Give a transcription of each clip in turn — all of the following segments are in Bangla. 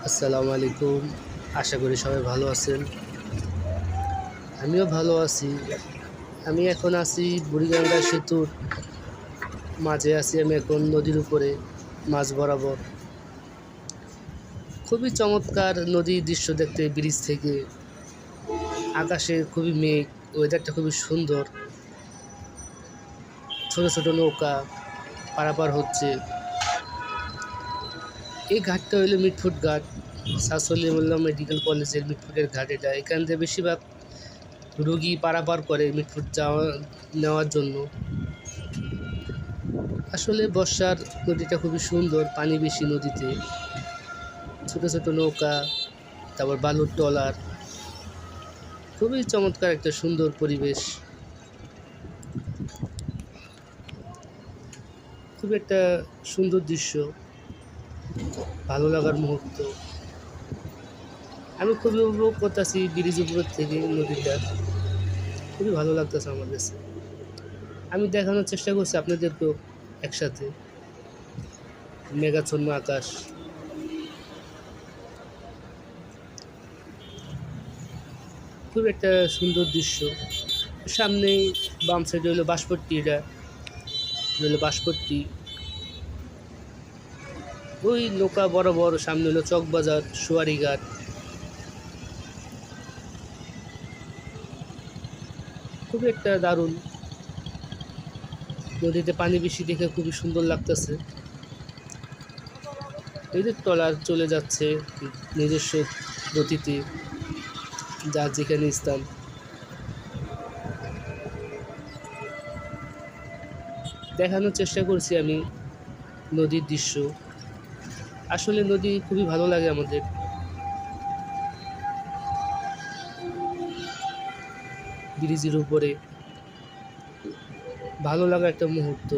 আসসালামু আলাইকুম। আশা করি সবাই ভালো আছেন। আমিও ভালো আছি। আমি এখন আছি বুড়িগঙ্গা সেতুর মাঝে আছি। আমি এখন নদীর উপরে মাঝ বরাবর। খুবই চমৎকার নদীর দৃশ্য দেখতে ব্রিজ থেকে। আকাশে খুবই মেঘ, ওয়েদারটা খুবই সুন্দর। ছোট ছোট নৌকা পারাপার হচ্ছে। এই ঘাটটা হইলো মিটফুট ঘাট, স্যার সলিমুল্লাহ মেডিকেল কলেজের মিটফুটের ঘাট এটা। এখান থেকে বেশিরভাগ রোগী পারাপার করে মিটফুট নেওয়ার জন্য। আসলে বর্ষার নদীটা খুবই সুন্দর, পানি বেশি নদীতে। ছোট ছোট নৌকা, তারপর বালুর ট্রলার, খুবই চমৎকার একটা সুন্দর পরিবেশ। খুব একটা সুন্দর দৃশ্য, ভালো লাগার মুহূর্ত। আমি খুবই উপভোগ করতেছি ব্রিজ উপর থেকে নদীটা। খুবই ভালো লাগতেছে আমার কাছে। আমি দেখানোর চেষ্টা করছি আপনাদেরকেও একসাথে। মেঘাচ্ছন্ন আকাশ, খুব একটা সুন্দর দৃশ্য। সামনেই বাম সাইডে হলো বাঁশপট্টি, এটা হলো বাঁশপট্টি। ওই নৌকা বরাবর সামনে হলো চকবাজার, সুয়ারিঘাট। খুবই একটা দারুণ, নদীতে পানি বেশি দেখে খুবই সুন্দর লাগতেছে। এই যে ট্রলার চলে যাচ্ছে নিজস্ব গতিতে, যার যেখানে স্থান। দেখানোর চেষ্টা করছি আমি নদীর দৃশ্য। আসলে নদী খুবই ভালো লাগে আমাদের। ব্রিজের উপরে ভালো লাগা একটা মুহূর্ত।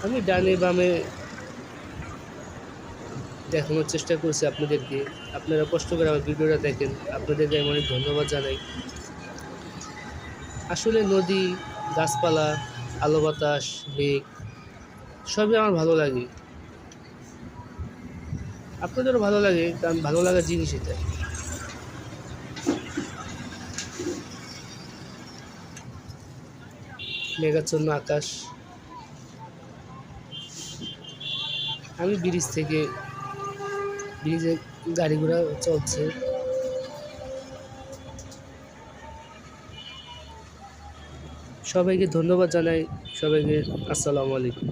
আমি ডানে বামে দেখানোর চেষ্টা করছি আপনাদেরকে। আপনারা কষ্ট করে আমার ভিডিওটা দেখেন, আপনাদেরকে আমি অনেক ধন্যবাদ জানাই। আসলে নদী, গাছপালা, আলো বাতাস, মেঘ সবই আমার ভালো লাগে। আপনাদেরও ভালো লাগে, কারণ ভালো লাগার জিনিস এটা। মেঘাচ্ছন্ন আকাশ। আমি ব্রিজ থেকে, ব্রিজে গাড়ি ঘোড়া চলছে। সবাইকে ধন্যবাদ জানাই। সবাইকে আসসালামু আলাইকুম।